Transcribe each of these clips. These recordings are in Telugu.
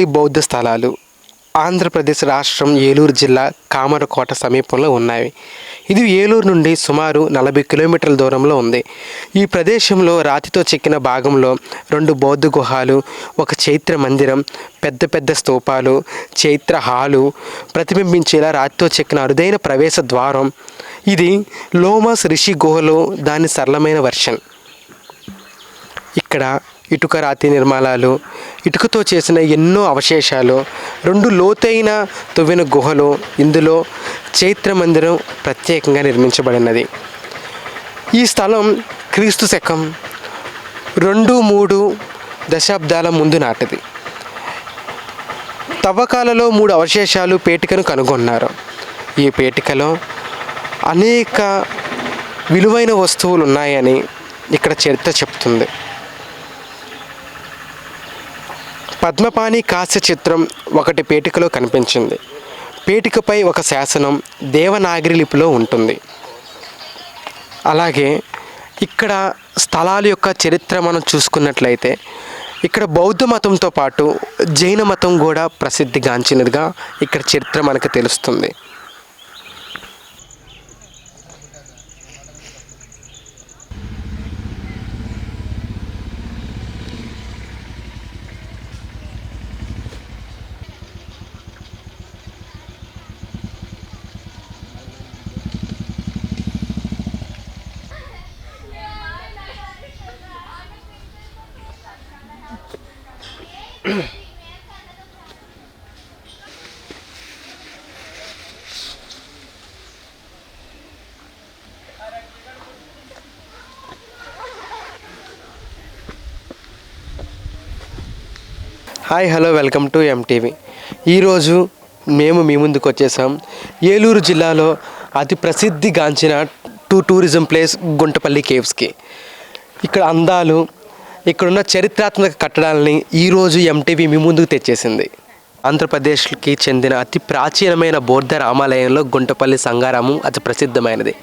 ఈ బౌద్ధ స్థలాలు ఆంధ్రప్రదేశ్ రాష్ట్రం ఏలూరు జిల్లా కామరకోట సమీపంలో ఉన్నాయి. ఇది ఏలూరు నుండి సుమారు 40 కిలోమీటర్ల దూరంలో ఉంది. ఈ ప్రదేశంలో రాతితో చెక్కిన భాగంలో 2 బౌద్ధ గుహాలు, ఒక చైత్ర మందిరం, పెద్ద పెద్ద స్తూపాలు, చైత్ర హాలు, ప్రతిబింబించేలా రాతితో చెక్కిన అరుదైన ప్రవేశ ద్వారం. ఇది లోమస్ రిషి గుహలో దాని సరళమైన వర్షన్. ఇక్కడ ఇటుక రాతి నిర్మాణాలు, ఇటుకతో చేసిన ఎన్నో అవశేషాలు, 2 లోతైన తవ్విన గుహలు, ఇందులో చైత్ర మందిరం ప్రత్యేకంగా నిర్మించబడినది. ఈ స్థలం క్రీస్తు శకం 2-3 దశాబ్దాల ముందు నాటిది. తవ్వకాలలో 3 అవశేషాలు పేటికను కనుగొన్నారు. ఈ పేటికలో అనేక విలువైన వస్తువులు ఉన్నాయని ఇక్కడ చరిత్ర చెప్తుంది. పద్మపాణి కాంస్య చిత్రం ఒకటి పేటికలో కనిపించింది. పేటికపై ఒక శాసనం దేవనాగరి లిపిలో ఉంటుంది. అలాగే ఇక్కడ స్థలాల యొక్క చరిత్ర మనం చూసుకున్నట్లయితే ఇక్కడ బౌద్ధ మతంతో పాటు జైన మతం కూడా ప్రసిద్ధిగాంచినదిగా ఇక్కడ చరిత్ర మనకు తెలుస్తుంది. Hi, hello, welcome to MTV. ఈరోజు మేము మీ ముందుకు వచ్చేసాం ఏలూరు జిల్లాలో అతి ప్రసిద్ధిగాంచిన టూరిజం ప్లేస్ గుంటపల్లి కేవ్స్కి. ఇక్కడ అందాలు, ఇక్కడున్న చరిత్రాత్మక కట్టడాలని ఈరోజు ఎంటీవీ మీ ముందుకు తెచ్చేసింది. ఆంధ్రప్రదేశ్కి చెందిన అతి ప్రాచీనమైన బౌద్ధ రామాలయంలో గుంటపల్లి సంగారామం అతి ప్రసిద్ధమైనది.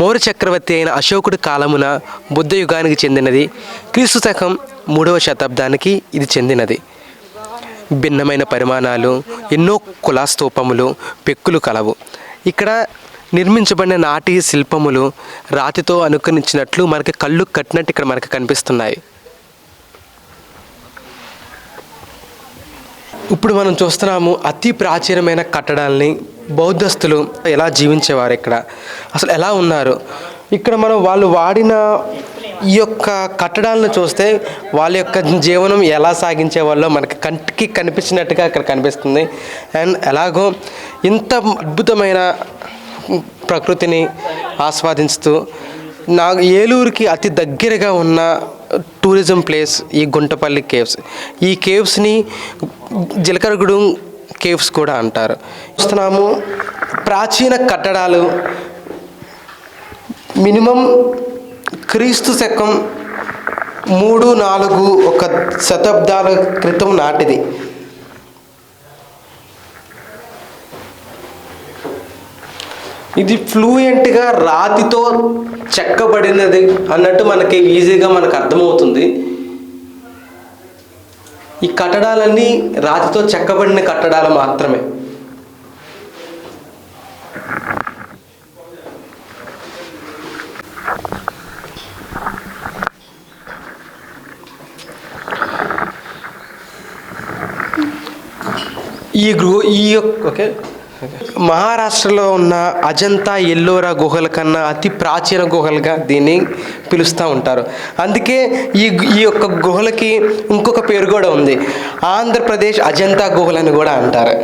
మౌర్య చక్రవర్తి అయిన అశోకుడి కాలమున బుద్ధ యుగానికి చెందినది. క్రీస్తు శకం 3వ శతాబ్దానికి ఇది చెందినది. భిన్నమైన పరిమాణాలు, ఎన్నో కులాస్తూపములు, పెక్కులు కలవు. ఇక్కడ నిర్మించబడిన నాటి శిల్పములు రాతితో అనుకరించినట్లు మనకి కళ్ళు కట్టినట్టు ఇక్కడ మనకు కనిపిస్తున్నాయి. ఇప్పుడు మనం చూస్తున్నాము అతి ప్రాచీనమైన కట్టడాలని. బౌద్ధస్తులు ఎలా జీవించేవారు, ఇక్కడ అసలు ఎలా ఉన్నారు, ఇక్కడ మనం వాళ్ళు వాడిన ఈ యొక్క కట్టడాలను చూస్తే వాళ్ళ యొక్క జీవనం ఎలా సాగించే వాళ్ళో మనకి కంటికి కనిపించినట్టుగా ఇక్కడ కనిపిస్తుంది. అండ్ ఎలాగో ఇంత అద్భుతమైన ప్రకృతిని ఆస్వాదిస్తూ ఏలూరుకి అతి దగ్గరగా ఉన్న టూరిజం ప్లేస్ ఈ గుంటపల్లి కేవ్స్. ఈ కేవ్స్ని జిలకరగూడెం కేవ్స్ కూడా అంటారు. చూస్తున్నాము ప్రాచీన కట్టడాలు మినిమం క్రీస్తు శకం 3-4 ఒక శతాబ్దాల క్రితం నాటిది. ఇది ఫ్లూయెంట్గా రాతితో చెక్కబడినది అన్నట్టు మనకి ఈజీగా మనకు అర్థమవుతుంది. ఈ కట్టడాలన్నీ రాతితో చెక్కబడిన కట్టడాలు మాత్రమే. ఓకే, మహారాష్ట్రలో ఉన్న అజంతా ఎల్లోరా గుహల కన్నా అతి ప్రాచీన గుహలుగా దీన్ని పిలుస్తూ ఉంటారు. అందుకే ఈ యొక్క గుహలకి ఇంకొక పేరు కూడా ఉంది, ఆంధ్రప్రదేశ్ అజంతా గుహలని కూడా అంటారు.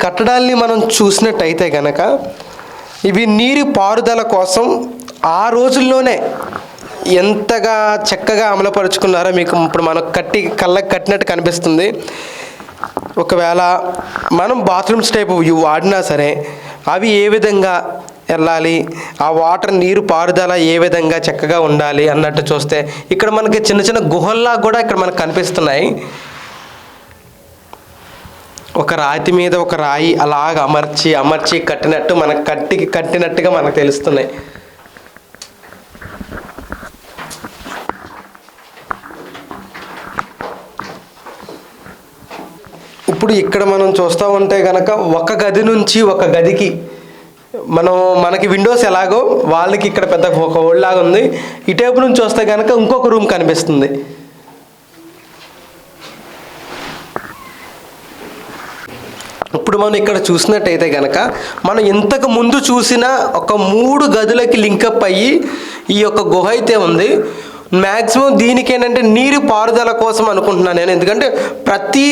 కట్టడాల్ని మనం చూసినట్టయితే కనుక ఇవి నీరు పారుదల కోసం ఆ రోజుల్లోనే ఎంతగా చక్కగా అమలుపరుచుకున్నారో మీకు ఇప్పుడు మనకు కళ్ళకి కట్టినట్టు కనిపిస్తుంది. ఒకవేళ మనం బాత్రూమ్స్ టైపు వాడినా సరే అవి ఏ విధంగా వెళ్ళాలి, ఆ వాటర్ నీరు పారుదల ఏ విధంగా చక్కగా ఉండాలి అన్నట్టు చూస్తే ఇక్కడ మనకి చిన్న చిన్న గుహల్లా కూడా ఇక్కడ మనకు కనిపిస్తున్నాయి. ఒక రాతి మీద ఒక రాయి అలాగ అమర్చి అమర్చి కట్టినట్టు మనకు కట్టినట్టుగా మనకు తెలుస్తున్నాయి. ఇప్పుడు ఇక్కడ మనం చూస్తూ ఉంటే కనుక ఒక గది నుంచి ఒక గదికి మనకి విండోస్ ఎలాగో వాళ్ళకి ఇక్కడ పెద్ద ఒక ఓల్డ్లాగా ఉంది. ఇటేపు నుంచి వస్తే కనుక ఇంకొక రూమ్ కనిపిస్తుంది. ఇప్పుడు మనం ఇక్కడ చూసినట్టయితే కనుక మనం ఇంతకు ముందు చూసిన ఒక 3 గదులకి లింకప్ అయ్యి ఈ యొక్క గుహ అయితే ఉంది. మ్యాక్సిమం దీనికి ఏంటంటే నీరు పారుదల కోసం అనుకుంటున్నాను నేను, ఎందుకంటే ప్రతి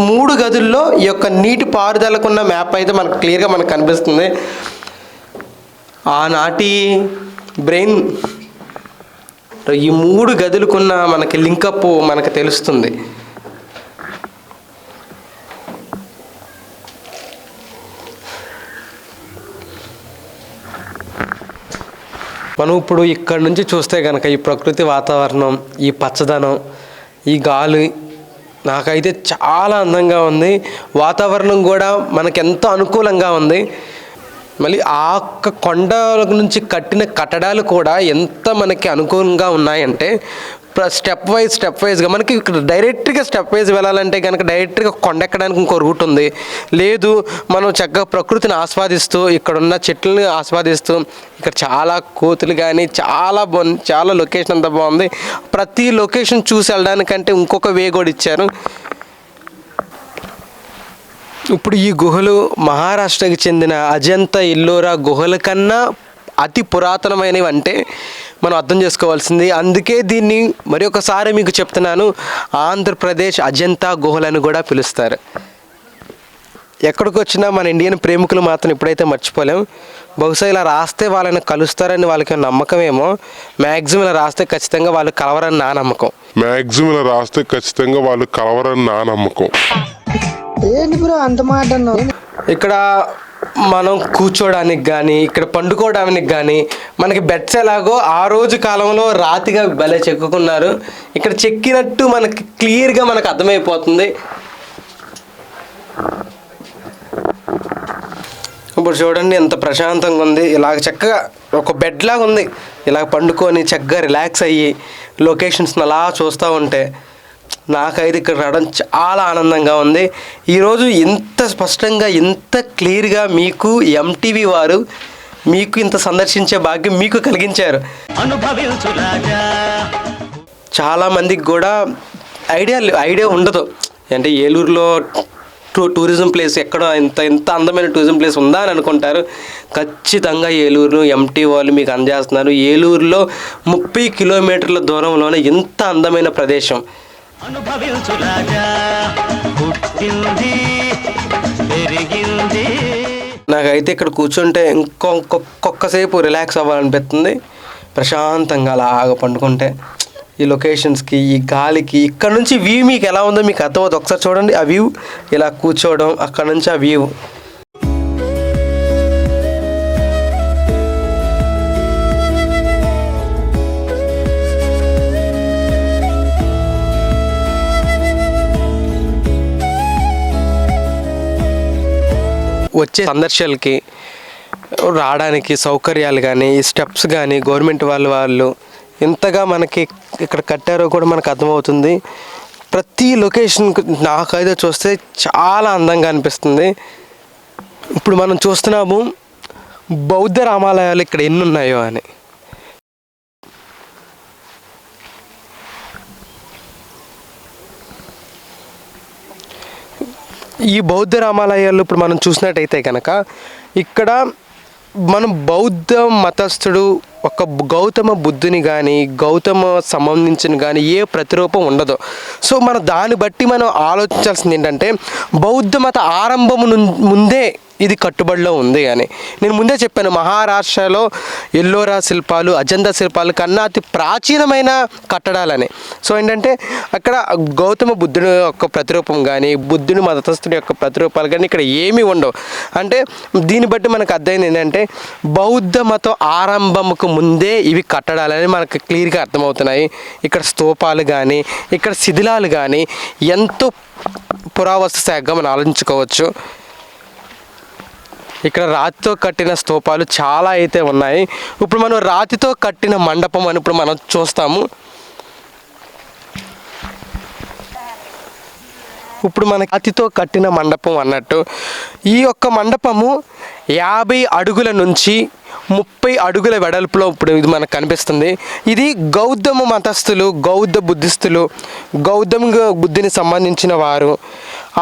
3 గదుల్లో ఈ యొక్క నీటి పారుదలకున్న మ్యాప్ అయితే మనకు క్లియర్గా మనకు కనిపిస్తుంది. ఆనాటి బ్రెయిన్ ఈ 3 గదులకున్న మనకి లింకప్ మనకు తెలుస్తుంది. మనం ఇప్పుడు ఇక్కడ నుంచి చూస్తే కనుక ఈ ప్రకృతి వాతావరణం, ఈ పచ్చదనం, ఈ గాలి నాకైతే చాలా అందంగా ఉంది. వాతావరణం కూడా మనకెంతో అనుకూలంగా ఉంది. మళ్ళీ ఆ కొండ నుంచి కట్టిన కట్టడాలు కూడా ఎంత మనకి అనుకూలంగా ఉన్నాయంటే స్టెప్ వైజ్గా మనకి ఇక్కడ డైరెక్ట్గా స్టెప్ వైజ్ వెళ్ళాలంటే కనుక డైరెక్ట్గా కొండ ఎక్కడానికి ఇంకో రూట్ ఉంది. లేదు మనం చక్కగా ప్రకృతిని ఆస్వాదిస్తూ ఇక్కడున్న చెట్లని ఆస్వాదిస్తూ ఇక్కడ చాలా కోతులు కానీ చాలా లొకేషన్ అంతా బాగుంది. ప్రతి లొకేషన్ చూసి వెళ్ళడానికంటే ఇంకొక వే కూడా ఇచ్చారు. ఇప్పుడు ఈ గుహలు మహారాష్ట్రకి చెందిన అజంతా ఎల్లోరా గుహల కన్నా అతి పురాతనమైనవి అంటే మనం అర్థం చేసుకోవాల్సింది. అందుకే దీన్ని మరి ఒకసారి మీకు చెప్తున్నాను, ఆంధ్రప్రదేశ్ అజంతా గుహలను కూడా పిలుస్తారు. ఎక్కడికి వచ్చినా మన ఇండియన్ ప్రేమికులు మాత్రం ఇప్పుడైతే మర్చిపోలేం. బహుశా ఇలా రాస్తే వాళ్ళని కలుస్తారని వాళ్ళకి నమ్మకమేమో. మ్యాక్సిమం ఇలా రాస్తే ఖచ్చితంగా వాళ్ళు కలవరని నా నమ్మకం. ఏంటి బ్రో అంత మాట అన్నావు? ఇక్కడ మనం కూర్చోడానికి కానీ ఇక్కడ పండుకోవడానికి కానీ మనకి బెడ్స్ ఎలాగో ఆ రోజు కాలంలో రాతిగా భలే చెక్కుకున్నారు. ఇక్కడ చెక్కినట్టు మనకి క్లియర్గా మనకు అర్థమైపోతుంది. ఇప్పుడు చూడండి ఎంత ప్రశాంతంగా ఉంది. ఇలాగ చక్కగా ఒక బెడ్ లాగా ఉంది. ఇలాగ పండుకొని చక్కగా రిలాక్స్ అయ్యి లొకేషన్స్ని అలా చూస్తూ ఉంటే నాకైతే ఇక్కడ రావడం చాలా ఆనందంగా ఉంది. ఈరోజు ఇంత స్పష్టంగా ఇంత క్లియర్గా మీకు ఎంటీవీ వారు మీకు ఇంత సందర్శించే భాగ్యం మీకు కలిగించారు. చాలామందికి కూడా ఐడియా ఉండదు. అంటే ఏలూరులో టూరిజం ప్లేస్ ఎక్కడ ఇంత అందమైన టూరిజం ప్లేస్ ఉందా అని అనుకుంటారు. ఖచ్చితంగా ఏలూరులో ఎంటీ వాళ్ళు మీకు అందజేస్తున్నారు. ఏలూరులో 30 కిలోమీటర్ల దూరంలోనే ఇంత అందమైన ప్రదేశం. నాకైతే ఇక్కడ కూర్చుంటే ఇంకొకసేపు రిలాక్స్ అవ్వాలనిపిస్తుంది. ప్రశాంతంగా అలాగ పండుకుంటే ఈ లొకేషన్స్కి, ఈ గాలికి, ఇక్కడ నుంచి వ్యూ మీకు ఎలా ఉందో మీకు అర్థమవుతుంది. ఒకసారి చూడండి ఆ వ్యూ, ఇలా కూర్చోవడం, అక్కడ నుంచి ఆ వ్యూ. వచ్చే సందర్శకులకి రావడానికి సౌకర్యాలు కానీ స్టెప్స్ కానీ గవర్నమెంట్ వాళ్ళు ఎంతగా మనకి ఇక్కడ కట్టారో కూడా మనకు అర్థమవుతుంది. ప్రతి లొకేషన్ నాకైతే చూస్తే చాలా అందంగా అనిపిస్తుంది. ఇప్పుడు మనం చూస్తున్నాము బౌద్ధ రామాలయాలు ఇక్కడ ఎన్ని ఉన్నాయో అని. ఈ బౌద్ధ రామాలయాల్లో ఇప్పుడు మనం చూసినట్టయితే కనుక ఇక్కడ మనం బౌద్ధ మతస్థుడు ఒక గౌతమ బుద్ధుని కానీ గౌతమ సంబంధించిన కానీ ఏ ప్రతిరూపం ఉండదు. సో మనం దాన్ని బట్టి మనం ఆలోచించాల్సింది ఏంటంటే బౌద్ధ మత ఆరంభము ముందే ఇది కట్టుబడిలో ఉంది అని. నేను ముందే చెప్పాను, మహారాష్ట్రలో ఎల్లోరా శిల్పాలు, అజంతా శిల్పాలు కన్నా అతి ప్రాచీనమైన కట్టడాలని. సో ఏంటంటే అక్కడ గౌతమ బుద్ధుని యొక్క ప్రతిరూపం కానీ, బుద్ధుని మతస్థుడి యొక్క ప్రతిరూపాలు కానీ ఇక్కడ ఏమీ ఉండవు. అంటే దీన్ని బట్టి మనకు అర్థమైంది ఏంటంటే బౌద్ధ మతం ఆరంభంకు ముందే ఇవి కట్టడాలని మనకు క్లియర్గా అర్థమవుతున్నాయి. ఇక్కడ స్తూపాలు కానీ, ఇక్కడ శిథిలాలు కానీ ఎంతో పురావస్తు శాఖగా మనం ఆలోచించుకోవచ్చు. ఇక్కడ రాతితో కట్టిన స్తూపాలు చాలా అయితే ఉన్నాయి. ఇప్పుడు మనం రాతితో కట్టిన మండపం అని ఇప్పుడు మనం చూస్తాము. ఇప్పుడు మనకి రాతితో కట్టిన మండపం అన్నట్టు ఈ యొక్క మండపము 50 అడుగుల నుంచి 30 అడుగుల వెడల్పులో ఇప్పుడు ఇది మనకు కనిపిస్తుంది. ఇది గౌతమ మతస్థులు, బుద్ధిస్తులు, గౌతమ బుద్ధిని సంబంధించిన వారు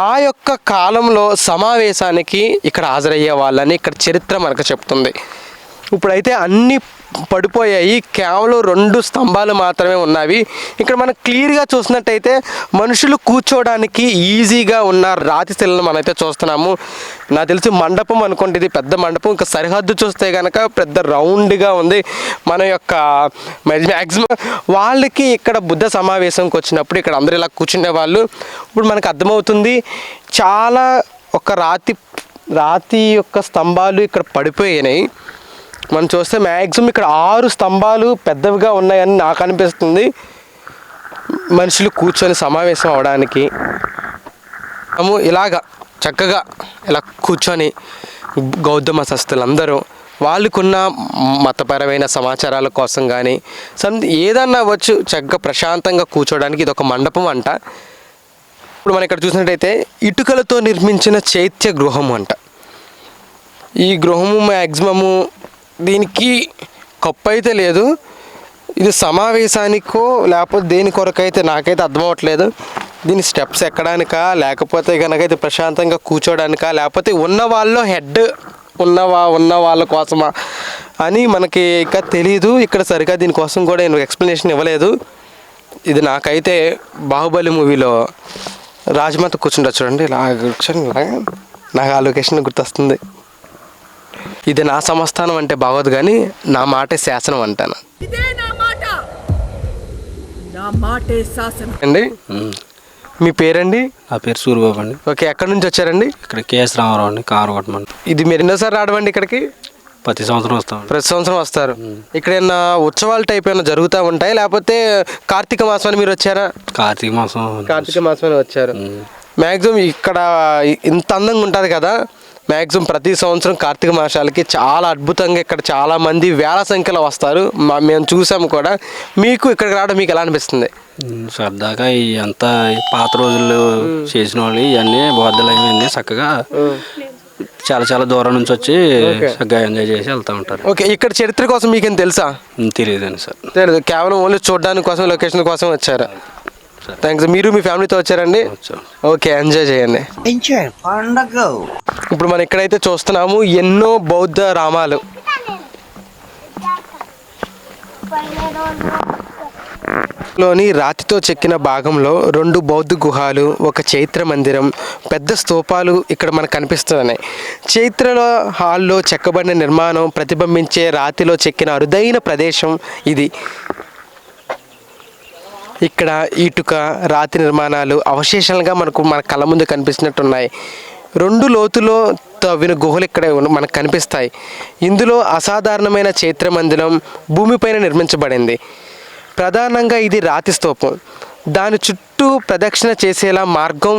ఆ యొక్క కాలంలో సమావేశానికి ఇక్కడ హాజరయ్యే వాళ్ళని ఇక్కడ చరిత్ర మనకు చెప్తుంది. ఇప్పుడైతే అన్నీ పడిపోయాయి, కేవలం 2 స్తంభాలు మాత్రమే ఉన్నవి. ఇక్కడ మనం క్లియర్గా చూసినట్టయితే మనుషులు కూర్చోవడానికి ఈజీగా ఉన్న రాతి శిలను మనమైతే చూస్తున్నాము. నాకు తెలిసి మండపం అనుకోండి, ఇది పెద్ద మండపం. ఇంకా సరిహద్దు చూస్తే కనుక పెద్ద రౌండ్గా ఉంది. మన యొక్క మ్యాక్సిమం వాళ్ళకి ఇక్కడ బుద్ధ సమావేశంకి వచ్చినప్పుడు ఇక్కడ అందరూ ఇలా కూర్చునే వాళ్ళు. ఇప్పుడు మనకు అర్థమవుతుంది చాలా ఒక రాతి యొక్క స్తంభాలు ఇక్కడ పడిపోయినాయి. మనం చూస్తే మ్యాక్సిమం ఇక్కడ 6 స్తంభాలు పెద్దవిగా ఉన్నాయని నాకు అనిపిస్తుంది, మనుషులు కూర్చొని సమావేశం అవడానికి. మేము ఇలాగా చక్కగా ఇలా కూర్చొని గౌతమ మతస్థులందరూ వాళ్ళకున్న మతపరమైన సమాచారాల కోసం కానీ ఏదన్నా అవ్వచ్చు, చక్కగా ప్రశాంతంగా కూర్చోడానికి ఇది ఒక మండపం అంట. ఇప్పుడు మనం ఇక్కడ చూసినట్టయితే ఇటుకలతో నిర్మించిన చైత్య గృహం అంట. ఈ గృహము మ్యాక్సిమము దీనికి కప్పు అయితే లేదు, ఇది సమావేశానికో లేకపోతే దేని కొరకైతే నాకైతే అర్థమవట్లేదు. దీని స్టెప్స్ ఎక్కడానికా, లేకపోతే కనుక ఇది ప్రశాంతంగా కూర్చోడానికా, లేకపోతే ఉన్న వాళ్ళలో హెడ్ ఉన్న వాళ్ళ కోసమా అని మనకి ఇంకా తెలియదు. ఇక్కడ సరిగా దీనికోసం కూడా నేను ఎక్స్ప్లెనేషన్ ఇవ్వలేదు. ఇది నాకైతే బాహుబలి మూవీలో రాజమాత కూర్చుంటా చూడండి, ఇలా కూర్చొని నాకు ఆ లొకేషన్ గుర్తొస్తుంది. ఇది నా సంస్థానం అంటే బాగోదు కానీ నా మాటే శాసనం అంటాను అండి. మీ పేరండి? నా పేరు సూర్యబాబు అండి. ఓకే, ఎక్కడి నుంచి వచ్చారండి? ఇక్కడ కేఎస్ రామారావు అండి, కామరకోట. ఇది మీరు ఎన్నోసారి రావడం ఇక్కడికి? ప్రతి సంవత్సరం వస్తాం. ప్రతి సంవత్సరం వస్తారు. ఇక్కడ ఏమన్నా ఉత్సవాల టైప్ ఏమైనా జరుగుతూ ఉంటాయి, లేకపోతే కార్తీక మాసాన్ని మీరు వచ్చారా? కార్తీక మాసం వచ్చారు. మ్యాక్సిమం ఇక్కడ ఇంత అందంగా ఉంటుంది కదా, మ్యాక్సిమం ప్రతి సంవత్సరం కార్తీక మాసాలకి చాలా అద్భుతంగా ఇక్కడ చాలామంది వేల సంఖ్యలో వస్తారు. మేము చూసాము కూడా. మీకు ఇక్కడికి రావడం మీకు ఎలా అనిపిస్తుంది? సరదాగా అంతా పాత రోజుల్లో చేసిన వాళ్ళు ఇవన్నీ బౌద్ధలన్నీ చక్కగా చాలా దూరం నుంచి వచ్చి చక్కగా ఎంజాయ్ చేసి వెళ్తూ ఉంటారు. ఓకే, ఇక్కడ చరిత్ర కోసం మీకేం తెలుసా? తెలియదండి సార్. తెలియదు, కేవలం ఓన్లీ చూడడానికి కోసం, లొకేషన్ కోసం వచ్చారు. థ్యాంక్స్. మీరు మీ ఫ్యామిలీతో వచ్చారండి? ఓకే, ఎంజాయ్ చేయండి. ఇప్పుడు మనం ఇక్కడైతే చూస్తున్నాము ఎన్నో బౌద్ధ రామాలు. లోని రాతితో చెక్కిన భాగంలో 2 బౌద్ధ గుహాలు, ఒక చైత్ర మందిరం, పెద్ద స్తూపాలు ఇక్కడ మనకు కనిపిస్తున్నాయి. చైత్రలో హాల్లో చెక్కబడిన నిర్మాణం ప్రతిబింబించే రాతిలో చెక్కిన అరుదైన ప్రదేశం ఇది. ఇక్కడ ఇటుక రాతి నిర్మాణాలు అవశేషాలుగా మన కళ్ళ ముందు కనిపిస్తున్నట్టున్నాయి. 2 లోతులో తవ్విన గుహలు ఇక్కడ మనకు కనిపిస్తాయి. ఇందులో అసాధారణమైన చైత్ర మందిరం భూమిపైన నిర్మించబడింది. ప్రధానంగా ఇది రాతి స్తూపం. దాని చుట్టూ ప్రదక్షిణ చేసేలా మార్గం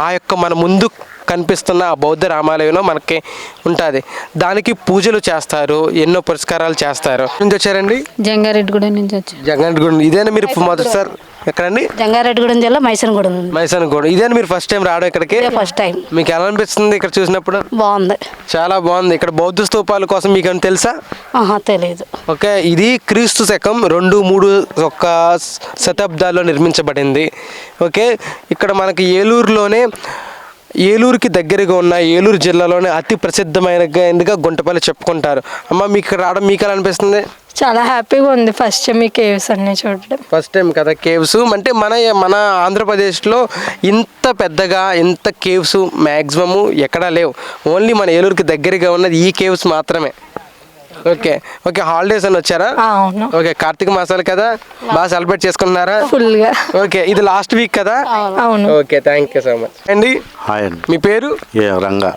ఆ యొక్క మన ముందు కనిపిస్తున్న ఆ బౌద్ధ రామాలయంలో మనకి ఉంటుంది. దానికి పూజలు చేస్తారు, ఎన్నో పురస్కారాలు చేస్తారు. నుంచి వచ్చారండి? జంగారెడ్డిగూడెం నుంచి వచ్చారు. జంగారెడ్డిగూడెం. ఇదేనా మీరు మొదటిసారి? ఎక్కడండి? జంగారెడ్డిగూడెం జిల్లా మైసనగూడెం. ఇదేనా మీరు ఫస్ట్ టైం రావడం ఇక్కడికి? First time. మీకు ఎలా అనిపిస్తుంది ఇక్కడ చూసినప్పుడు? బాగుంది, చాలా బాగుంది. ఇక్కడ బౌద్ధ స్తూపాల కోసం మీకు ఏమైనా తెలుసా? తెలియదు. ఓకే, ఇది క్రీస్తు శకం 2-3 శతాబ్దాల్లో నిర్మించబడింది. ఓకే, ఇక్కడ మనకి ఏలూరుకి దగ్గరగా ఉన్న ఏలూరు జిల్లాలోనే అతి ప్రసిద్ధమైనగా గుంటపల్లి చెప్పుకుంటారు. అమ్మ, మీకు ఇక్కడ రావడం మీకు ఎలా అనిపిస్తుంది? చాలా హ్యాపీగా ఉంది ఫస్ట్ టైం ఈ కేవ్స్ అన్ని చూడడం. ఫస్ట్ టైం కదా కేవ్స్ అంటే మన ఆంధ్రప్రదేశ్లో ఇంత పెద్దగా ఇంత కేవ్స్ మ్యాక్సిమము ఎక్కడా లేవు. ఓన్లీ మన ఏలూరుకి దగ్గరగా ఉన్నది ఈ కేవ్స్ మాత్రమే. ఓకే ఓకే, హాలిడేస్ అని వచ్చారా? అవును, ఓకే, కార్తీక మాసాలు కదా, బాగా సెలబ్రేట్ చేసుకుంటున్నారా? ఫుల్గా. ఓకే, ఇది లాస్ట్ వీక్ కదా? అవును. Okay, thank you so much అండి. హాయ్ అండి. మీ పేరు? రంగా.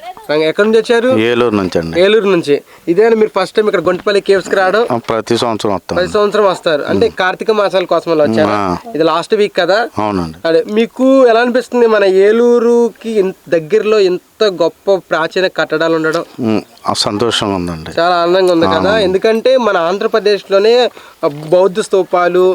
ఎక్కడి నుంచి వచ్చారు? ఏలూరు నుంచి అండి. ఏలూరు నుంచి. ఇదేనా మీరు ఫస్ట్ టైం ఇక్కడ గుంటపల్లి కేవ్స్ కి రావడం? ప్రతి సంవత్సరం వస్తాం. ప్రతి సంవత్సరం వస్తారు అంటే కార్తీక మాసాల కోసం వచ్చారు. ఇది లాస్ట్ వీక్ కదా? అవునండి. అదే, మీకు ఎలా అనిపిస్తుంది మన ఏలూరుకి దగ్గరలో ఇంత గొప్ప ప్రాచీన కట్టడాలు ఉండడం? సంతోషంగా ఉందండి, చాలా ఆనందంగా ఉంది కదా. ఎందుకంటే మన ఆంధ్రప్రదేశ్ లోనే బౌద్ధ స్తూపాలు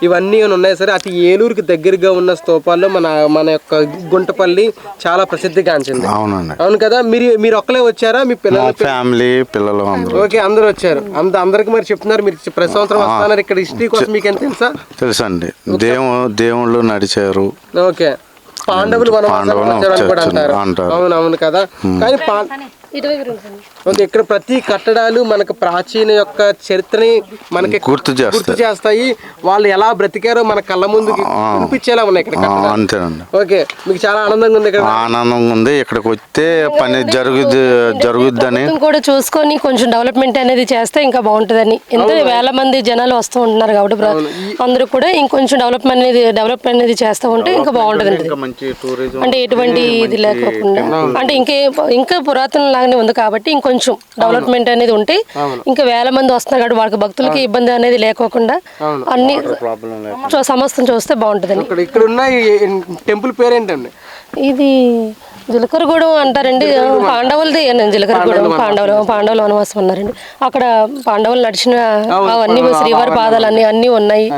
ఇవన్నీ ఉన్నాయి సరే, అతి ఏలూరుకి దగ్గరగా ఉన్న స్తూపాల్లో మన యొక్క గుంటపల్లి చాలా ప్రసిద్ధిగాంచింది. అవునండి. అవును కదా. మీరు ఒక్కలే వచ్చారా? మీ ఫ్యామిలీ పిల్లలు అందరూ? ఓకే, అందరూ వచ్చారు. అందరికి మరి చెప్తున్నారు మీరు ప్రతి సంవత్సరం వస్తున్నారు ఇక్కడ. హిస్టరీ కోసం మీకు ఎంత తెలుసా? తెలుసండి. దేవుళ్ళు నడిచారు. ఓకే, పాండవులు వనవాసానికి వచ్చారని కూడా అంటారు. అవునవును కదా. కానీ ఓకే, ఇక్కడ ప్రతి కట్టడాలు మనకు ప్రాచీన యొక్క చరిత్రని మనకి గుర్తు చేస్తాయి. వాళ్ళు ఎలా బ్రతికారో మన కళ్ళ ముందు చూపించేలా ఉన్నాయి ఇక్కడ. అంతేనండి. ఓకే, మీకు చాలా ఆనందంగా ఉంది ఇక్కడ? ఆనందంగా ఉంది. ఇక్కడికి వస్తే పని జరుగుద్దని కూడా చూసుకొని కొంచెం డెవలప్మెంట్ అనేది చేస్తే ఇంకా బాగుంటుందని. ఎంతో వేల మంది జనాలు వస్తూ ఉంటున్నారు కాబట్టి అందరూ కూడా ఇంకొంచెం డెవలప్మెంట్ అనేది చేస్తూ ఉంటే ఇంకా బాగుంటుంది. అంటే ఎటువంటి ఇది లేకోకుండా అంటే ఇంకా పురాతన లాగానే ఉంది కాబట్టి ఇంకొంచెం డెవలప్మెంట్ అనేది ఉంటే ఇంకా వేల మంది వస్తున్నారు కాబట్టి వాళ్ళకి భక్తులకి ఇబ్బంది అనేది లేకోకుండా అన్ని సమస్తం చూస్తే బాగుంటుందని. ఇక్కడ ఉన్న టెంపుల్ పేరేంటండి? ఇది జీలకర్రగూడెం అంటారండి. పాండవులది జీలకర్రగూడెం. పాండవులు వనవాసం ఉన్నారండి అక్కడ. పాండవులు నడిచిన అవన్నీ శ్రీవారి పాదాలు అన్ని ఉన్నాయి.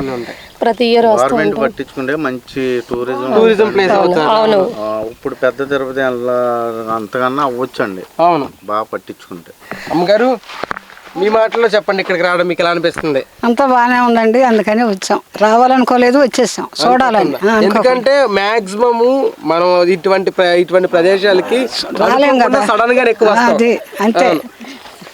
ప్రతి ఇయర్ వస్తూ పట్టించుకుంటే మంచి టూరిజం ప్లేస్. అవును, ఇప్పుడు పెద్ద తిరుపతి అంతకన్నా అవ్వచ్చండి. అవును, బాగా పట్టించుకుంటే. అమ్మగారు మీ మాటల్లో చెప్పండి, ఇక్కడికి రావడం మీకు ఎలా అనిపిస్తుంది? అంతా బాగానే ఉందండి, అందుకని వచ్చాం. రావాలనుకోలేదు, వచ్చేసాం చూడాలని. ఎందుకంటే మాక్సిమము మనం ఇటువంటి ప్రదేశాలకి రాలేం కదా, సడన్ గా ఎక్కువ అంతే.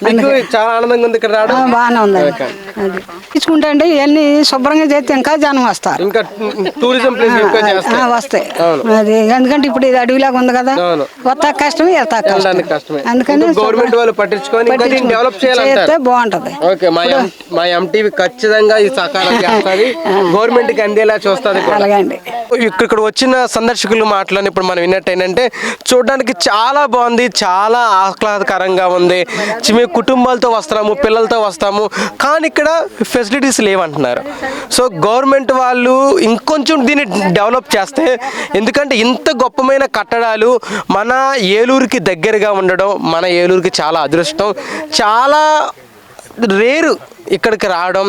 మీకు చాలా ఆనందంగా ఉంది ఇక్కడ రావడం? బాగానే ఉందండి. అది తీసుకుంటే అండి ఇవన్నీ శుభ్రంగా చేస్తే ఇంకా జనం వస్తారు, ఇంకా టూరిజం ప్లేస్ వస్తాయి. అది ఎందుకంటే ఇప్పుడు ఇది అడవిలాగా ఉంది కదా, కొత్త కష్టమే కష్టమే. అందుకని గవర్నమెంట్ వాళ్ళు పట్టించుకొని డెవలప్ చేస్తే బాగుంటది. ఓకే, మా ఎంటీవీ ఖచ్చితంగా ఈ సహకారం చేస్తుంది, గవర్నమెంట్ కి అందేలా చూస్తుంది. అలాగండి. ఇక్కడ వచ్చిన సందర్శకులు మాటలను ఇప్పుడు మనం విన్నట్టు ఏంటంటే చూడడానికి చాలా బాగుంది, చాలా ఆహ్లాదకరంగా ఉంది. మేము కుటుంబాలతో వస్తాము, పిల్లలతో వస్తాము, కానీ ఇక్కడ ఫెసిలిటీస్ లేవంటున్నారు. సో గవర్నమెంట్ వాళ్ళు ఇంకొంచెం దీన్ని డెవలప్ చేస్తే, ఎందుకంటే ఇంత గొప్పమైన కట్టడాలు మన ఏలూరుకి దగ్గరగా ఉండడం మన ఏలూరుకి చాలా అదృష్టం. చాలా రేరు ఇక్కడికి రావడం.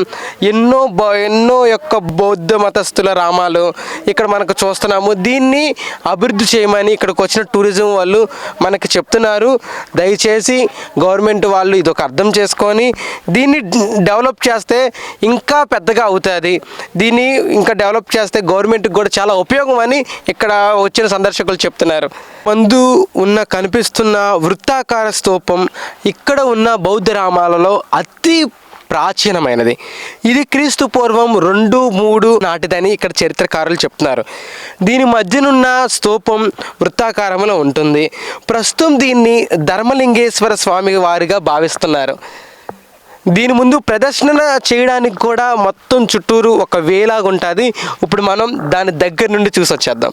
ఎన్నో యొక్క బౌద్ధ మతస్థుల రామాలు ఇక్కడ మనకు చూస్తున్నాము. దీన్ని అభివృద్ధి చేయమని ఇక్కడికి వచ్చిన టూరిజం వాళ్ళు మనకి చెప్తున్నారు. దయచేసి గవర్నమెంట్ వాళ్ళు ఇదొక అర్థం చేసుకొని దీన్ని డెవలప్ చేస్తే ఇంకా పెద్దగా అవుతుంది. దీన్ని ఇంకా డెవలప్ చేస్తే గవర్నమెంట్కి కూడా చాలా ఉపయోగం అని ఇక్కడ వచ్చిన సందర్శకులు చెప్తున్నారు. ముందు కనిపిస్తున్న వృత్తాకార స్తూపం ఇక్కడ ఉన్న బౌద్ధ రామాలలో అతి ప్రాచీనమైనది. ఇది క్రీస్తు పూర్వం 2-3 నాటిదని ఇక్కడ చరిత్రకారులు చెప్తున్నారు. దీని మధ్యనున్న స్తూపం వృత్తాకారంలో ఉంటుంది. ప్రస్తుతం దీన్ని ధర్మలింగేశ్వర స్వామి వారిగా భావిస్తున్నారు. దీని ముందు ప్రదర్శన చేయడానికి కూడా మొత్తం చుట్టూరు ఒక వేలాగా ఉంటుంది. ఇప్పుడు మనం దాని దగ్గర నుండి చూసి వచ్చేద్దాం.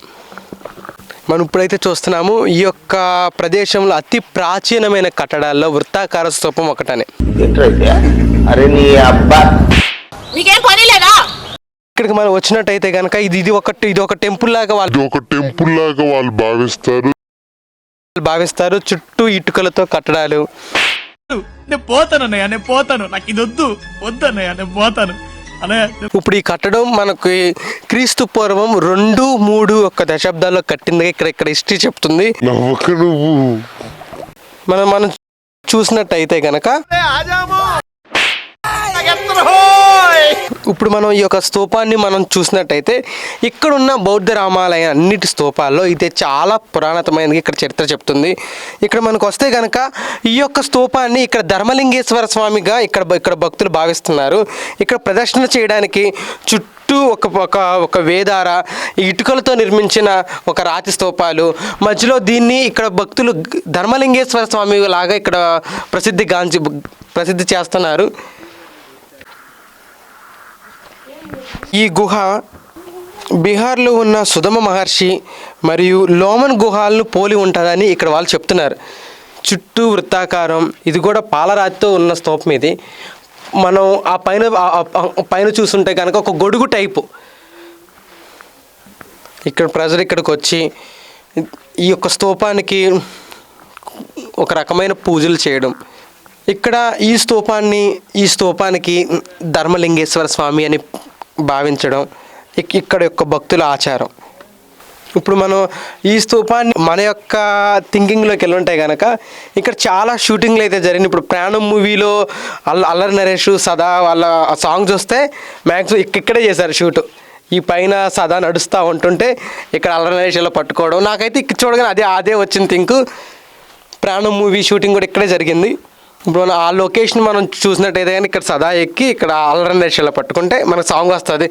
మనం ఇప్పుడైతే చూస్తున్నాము ఈ యొక్క ప్రదేశంలో అతి ప్రాచీనమైన కట్టడాల్లో వృత్తాకార స్తూపం ఒకటనే. ఇక్కడికి మనం వచ్చినట్టయితే కనుక ఇది ఒక టెంపుల్ లాగా వాళ్ళు భావిస్తారు. చుట్టూ ఇటుకలతో కట్టడాలు. నేను పోతాను నాకు ఇది వద్దన్నయ్య నేను పోతాను. ఇప్పుడు ఈ కట్టడం మనకి క్రీస్తు పూర్వం 2-3 దశాబ్దాల్లో కట్టింది. ఇక్కడ హిస్టరీ చెప్తుంది. మనం చూసినట్టయితే కనుక ఇప్పుడు మనం ఈ యొక్క స్తూపాన్ని మనం చూసినట్టయితే ఇక్కడున్న బౌద్ధ రామాలయ అన్నిటి స్తూపాల్లో ఇది చాలా పురాణతమైనది ఇక్కడ చరిత్ర చెప్తుంది. ఇక్కడ మనకు వస్తే కనుక ఈ యొక్క స్తూపాన్ని ఇక్కడ ధర్మలింగేశ్వర స్వామిగా ఇక్కడ భక్తులు భావిస్తున్నారు. ఇక్కడ ప్రదర్శన చేయడానికి చుట్టూ ఒక వేదార ఇటుకలతో నిర్మించిన ఒక రాతి స్తూపాలు మధ్యలో దీన్ని ఇక్కడ భక్తులు ధర్మలింగేశ్వర స్వామి లాగా ఇక్కడ ప్రసిద్ధి చేస్తున్నారు. ఈ గుహ బీహార్లో ఉన్న సుధమ మహర్షి మరియు లోమన్ గుహాలను పోలి ఉంటుందని ఇక్కడ వాళ్ళు చెప్తున్నారు. చుట్టూ వృత్తాకారం, ఇది కూడా పాలరాతితో ఉన్న స్తూపం. ఇది మనం ఆ పైన చూస్తుంటే కనుక ఒక గొడుగు టైపు. ఇక్కడ ప్రజలు ఇక్కడికి వచ్చి ఈ యొక్క స్తూపానికి ఒక రకమైన పూజలు చేయడం, ఇక్కడ ఈ స్తూపానికి ధర్మలింగేశ్వర స్వామి అని భావించడం ఇక్కడ యొక్క భక్తుల ఆచారం. ఇప్పుడు మనం ఈ స్తూపాన్ని మన యొక్క థింకింగ్లోకి వెళ్ళి ఉంటాయి కనుక ఇక్కడ చాలా షూటింగ్లు అయితే జరిగినాయి. ఇప్పుడు ప్రాణం మూవీలో అల్లరి నరేష్ సదా వాళ్ళ సాంగ్స్ వస్తే మ్యాక్సిమం ఇక్కడే చేశారు షూటు. ఈ పైన సదా నడుస్తూ ఉంటుంటే ఇక్కడ అల్లరి నరేష్ ఇలా పట్టుకోవడం, నాకైతే ఇక్కడ చూడగానే అదే వచ్చింది థింక్. ప్రాణం మూవీ షూటింగ్ కూడా ఇక్కడే జరిగింది. ఇప్పుడు మనం ఆ లొకేషన్ మనం చూసినట్టయితే కానీ ఇక్కడ సదా ఎక్కి ఇక్కడ అల్లరి నరేష్ ఇలా పట్టుకుంటే మనకు సాంగ్ వస్తుంది,